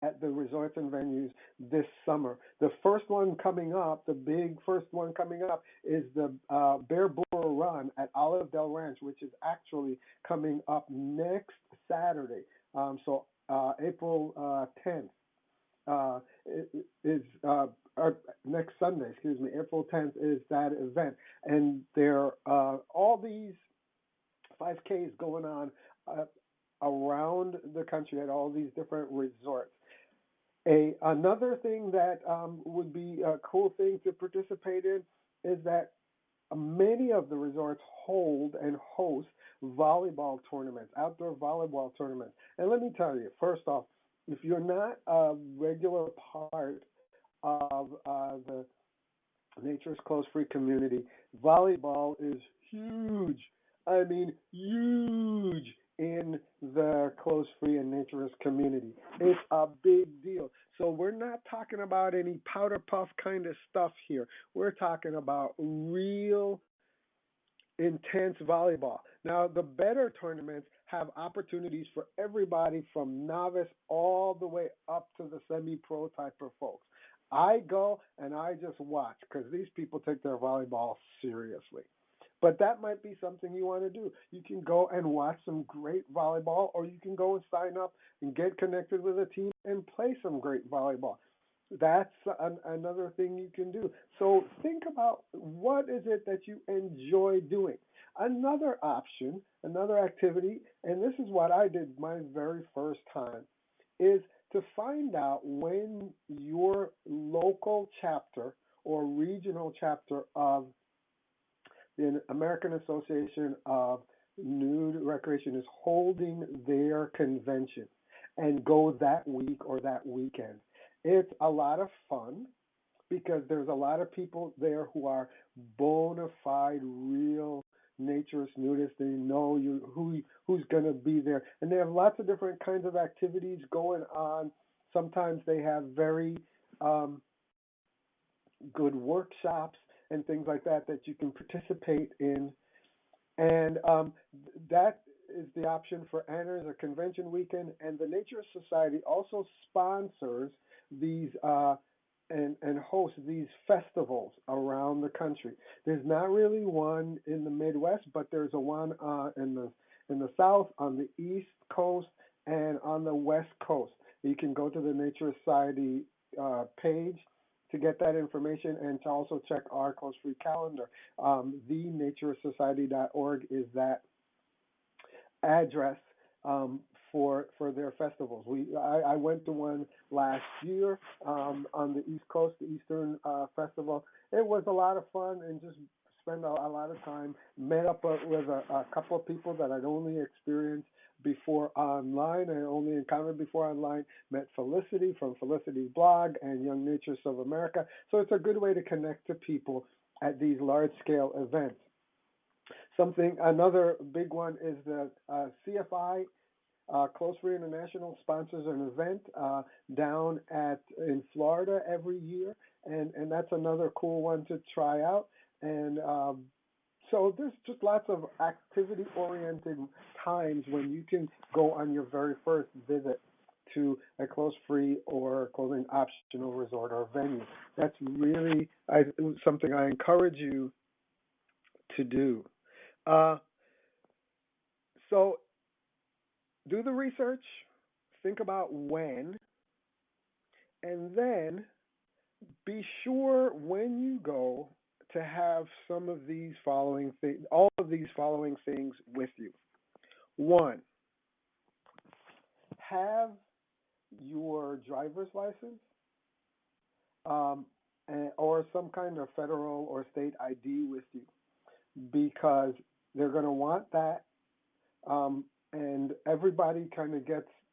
at the resorts and venues this summer. The first one coming up, the big first one coming up, is the Bear Bora Run at Olive Del Ranch, which is actually coming up next Saturday. April 10th is or next Sunday, excuse me, April 10th is that event, and there all these 5Ks going on uh, around the country at all these different resorts. Another thing that would be a cool thing to participate in is that many of the resorts hold and host volleyball tournaments, outdoor volleyball tournaments. And let me tell you, first off, if you're not a regular part of the Nature's Close Free community, volleyball is huge. I mean, huge in the close free and naturist community. It's a big deal. So we're not talking about any powder puff kind of stuff here. We're talking about real intense volleyball. Now, the better tournaments have opportunities for everybody from novice all the way up to the semi pro type of folks. I go and I just watch because these people take their volleyball seriously. But that might be something you want to do. You can go and watch some great volleyball, or you can go and sign up and get connected with a team and play some great volleyball. That's another thing you can do. So think about what is it that you enjoy doing. Another option, another activity, and this is what I did my very first time, is to find out when your local chapter or regional chapter of the American Association of Nude Recreation is holding their convention, and go that week or that weekend. It's a lot of fun because there's a lot of people there who are bona fide, real naturist nudists. They know who's going to be there, and they have lots of different kinds of activities going on. Sometimes they have very um, good workshops and things like that that you can participate in. And that is the option for Anna's a convention weekend. And the Nature Society also sponsors these and hosts these festivals around the country. There's not really one in the Midwest, but there's a one in the South, on the East Coast, and on the West Coast. You can go to the Nature Society page to get that information and to also check our Close Free calendar. TheNatureSociety.org is that address for their festivals. I went to one last year on the East Coast, the Eastern Festival. It was a lot of fun and just spent a lot of time. Met up with a couple of people that I'd only experienced before online and only encountered before online. Met Felicity from Felicity's blog and Young Naturists of America. So it's a good way to connect to people at these large scale events. Another big one is the CFI Close Free International sponsors an event down in Florida every year, and that's another cool one to try out. And so there's just lots of activity-oriented times when you can go on your very first visit to a close-free or clothing optional resort or venue. That's really something I encourage you to do. Uh, so do the research, think about when, and then be sure when you go to have some of these following things, all of these following things with you. One, have your driver's license um, or some kind of federal or state ID with you because they're going to want that, and everybody kind of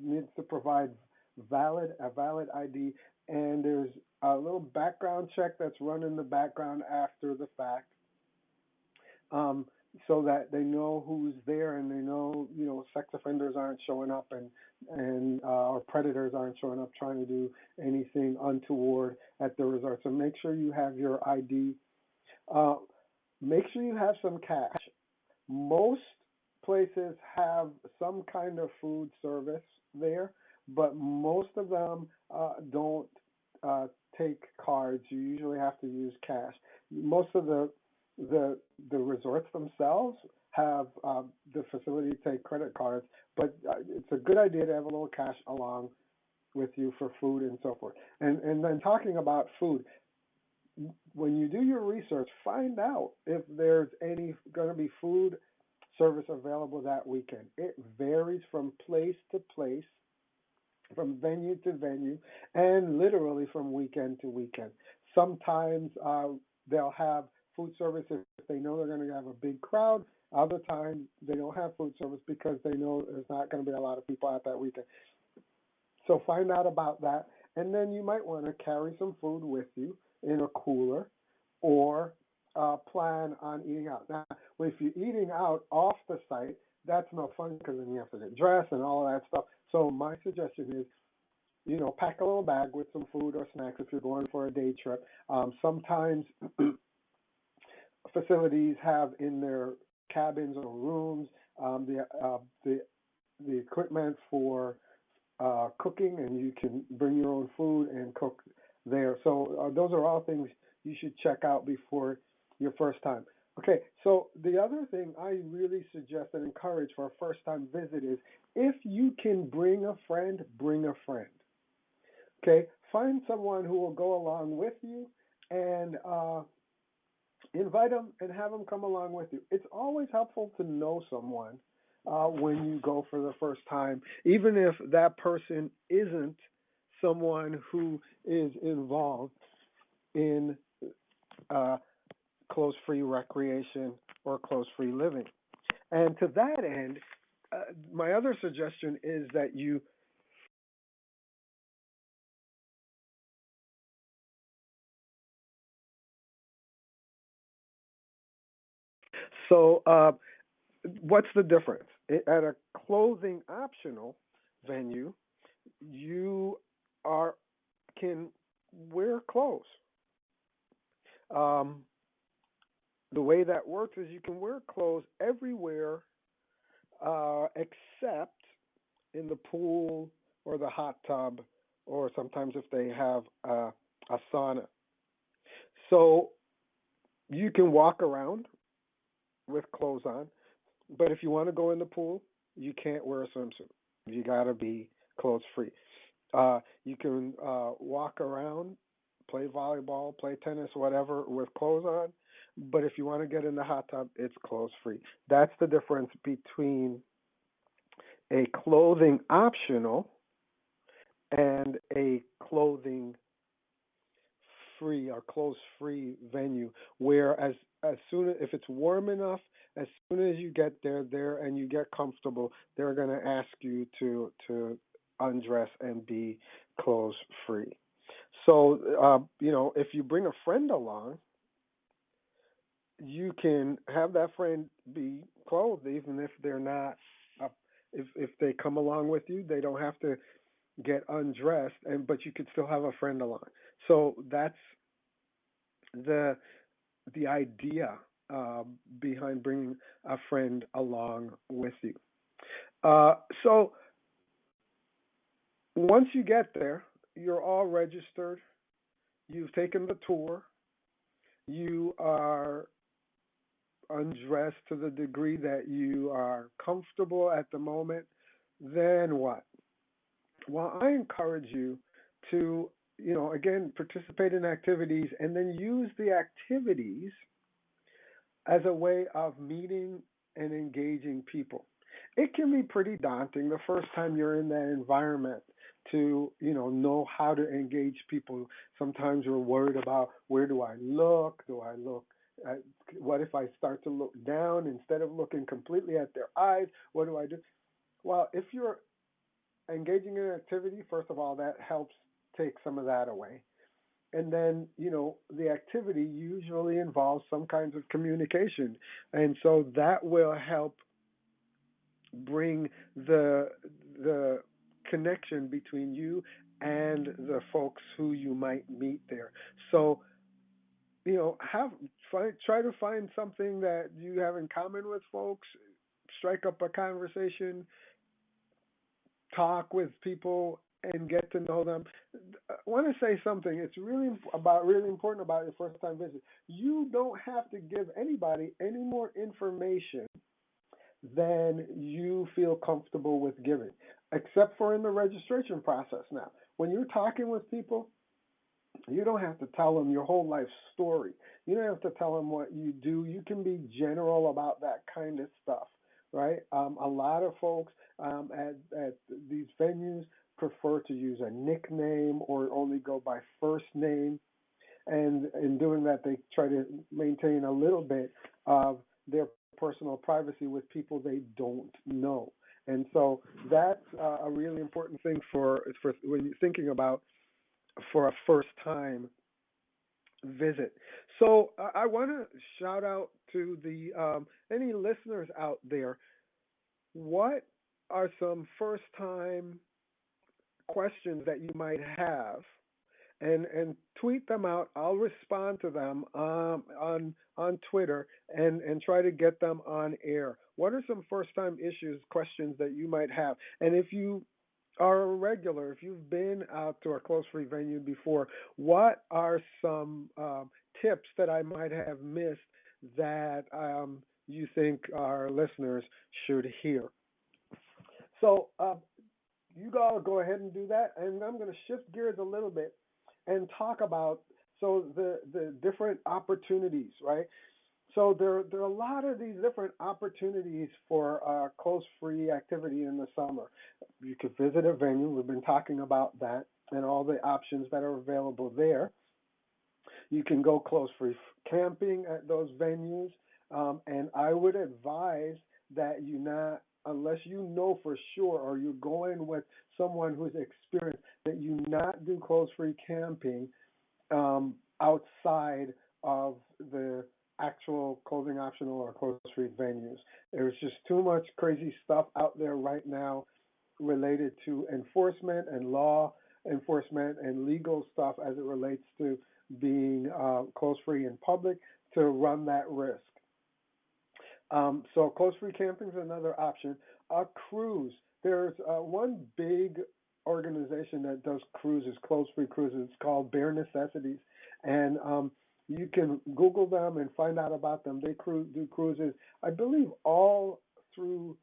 needs to provide a valid ID, and there's a little background check that's run in the background after the fact, so that they know who's there and they know sex offenders aren't showing up and or predators aren't showing up trying to do anything untoward at the resort. So make sure you have your ID. Make sure you have some cash. Most places have some kind of food service there, but most of them don't uh, take cards. You usually have to use cash. Most of the the resorts themselves have the facility to take credit cards, but it's a good idea to have a little cash along with you for food and so forth. And then talking about food, when you do your research, find out if there's any going to be food service available that weekend. It varies from place to place, from venue to venue, and literally from weekend to weekend. Sometimes they'll have food service if they know they're going to have a big crowd. Other times they don't have food service because they know there's not going to be a lot of people out that weekend. So find out about that, and then you might want to carry some food with you in a cooler, or plan on eating out. Now, if you're eating out off the site, that's no fun because then you have to get dressed and all of that stuff. So my suggestion is, pack a little bag with some food or snacks if you're going for a day trip. Sometimes facilities have in their cabins or rooms the equipment for cooking, and you can bring your own food and cook there. So those are all things you should check out before your first time. Okay, so the other thing I really suggest and encourage for a first time visit is, if you can bring a friend, bring a friend. Okay, find someone who will go along with you, and invite them and have them come along with you. It's always helpful to know someone when you go for the first time, even if that person isn't someone who is involved in uh, clothes free recreation or clothes free living. And to that end, my other suggestion is that you so what's the difference? At a clothing optional venue, you are can wear clothes. Um, the way that works is you can wear clothes everywhere except in the pool or the hot tub, or sometimes if they have a sauna. So you can walk around with clothes on, but if you want to go in the pool, you can't wear a swimsuit. You got to be clothes free. You can walk around, play volleyball, play tennis, whatever, with clothes on. But if you want to get in the hot tub, it's clothes free. That's the difference between a clothing optional and a clothing free or clothes free venue, where as soon as, if it's warm enough, as soon as you get there and you get comfortable, they're going to ask you to undress and be clothes free. So if you bring a friend along, you can have that friend be clothed, even if they're not. Uh, if they come along with you, they don't have to get undressed, and but you could still have a friend along. So that's the the idea behind bringing a friend along with you. Uh, so once you get there, you're all registered. You've taken the tour. You are undressed to the degree that you are comfortable at the moment. Then what? Well, I encourage you to, again, participate in activities, and then use the activities as a way of meeting and engaging people. It can be pretty daunting the first time you're in that environment to, know how to engage people. Sometimes you're worried about, where do I look? Do I look at, what if I start to look down instead of looking completely at their eyes? What do I do? Well, if you're engaging in an activity, first of all, that helps take some of that away. And then, the activity usually involves some kinds of communication. And so that will help bring the connection between you and the folks who you might meet there. So, try to find something that you have in common with folks, strike up a conversation, talk with people and get to know them. I want to say something. It's really important about your first time visit. You don't have to give anybody any more information than you feel comfortable with giving, except for in the registration process. Now, when you're talking with people, you don't have to tell them your whole life story. You don't have to tell them what you do. You can be general about that kind of stuff, right? A lot of folks at these venues prefer to use a nickname or only go by first name. And in doing that, they try to maintain a little bit of their personal privacy with people they don't know. And so that's a really important thing for when you're thinking about for a first time visit. So I want to shout out to the any listeners out there. What are some first time questions that you might have? And tweet them out. I'll respond to them on Twitter and try to get them on air. What are some first time issues, questions that you might have? And if you are a regular, if you've been out to a close free venue before, what are some tips that I might have missed that you think our listeners should hear? So you all go ahead and do that, and I'm going to shift gears a little bit and talk about the different opportunities, right? So there are a lot of these different opportunities for close free activity in the summer. You could visit a venue. We've been talking about that and all the options that are available there. You can go close free camping at those venues, and I would advise that you not, unless you know for sure or you're going with someone who's experienced, that you not do close free camping outside of the actual clothing optional or close free venues. There's just too much crazy stuff out there right now related to enforcement and law enforcement and legal stuff as it relates to being close free in public to run that risk. So close free camping is another option. A cruise. There's one big organization that does cruises, close free cruises. It's called Bare Necessities, and you can Google them and find out about them. They do cruises, I believe, all through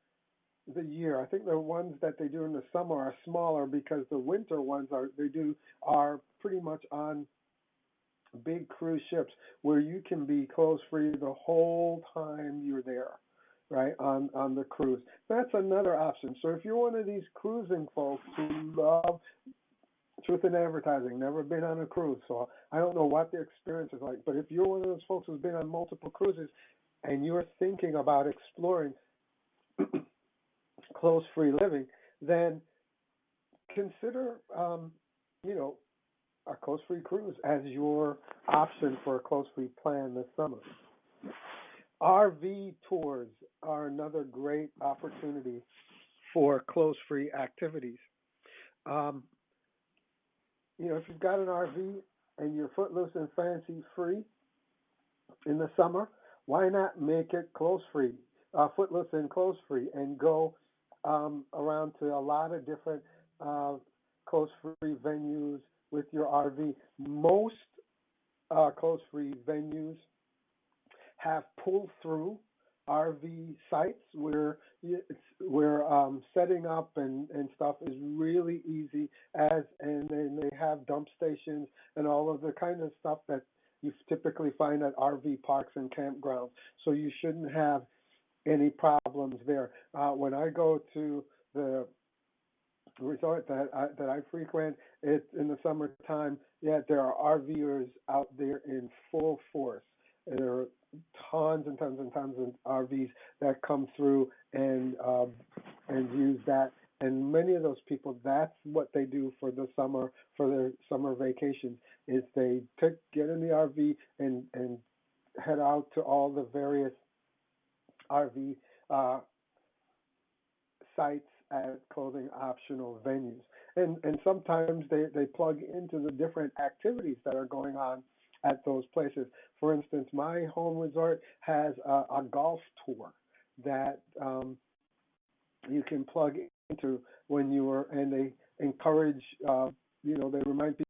the year. I think the ones that they do in the summer are smaller because the winter ones are pretty much on big cruise ships where you can be close free the whole time you're there, right, on the cruise. That's another option. So if you're one of these cruising folks who love truth in advertising, never been on a cruise, so I don't know what the experience is like, but if you're one of those folks who's been on multiple cruises and you're thinking about exploring close free living, then consider, a close free cruise as your option for a close free plan this summer. RV tours are another great opportunity for close free activities. Um, if you've got an RV and you're footloose and fancy free in the summer, why not make it close free, footloose and close free, and go around to a lot of different close free venues with your RV. Most close free venues have pull through RV sites where setting up and stuff is really easy, and then they have dump stations and all of the kind of stuff that you typically find at RV parks and campgrounds. So you shouldn't have any problems there. When I go to the resort that I frequent, it's in the summertime. Yeah, there are RVers out there in full force. There are tons and tons and tons of RVs that come through and use that. And many of those people, that's what they do for the summer, for their summer vacations, is they get in the RV and head out to all the various RV sites at clothing optional venues. And sometimes they plug into the different activities that are going on at those places. For instance, my home resort has a golf tour that you can plug to when you were, and they encourage, they remind people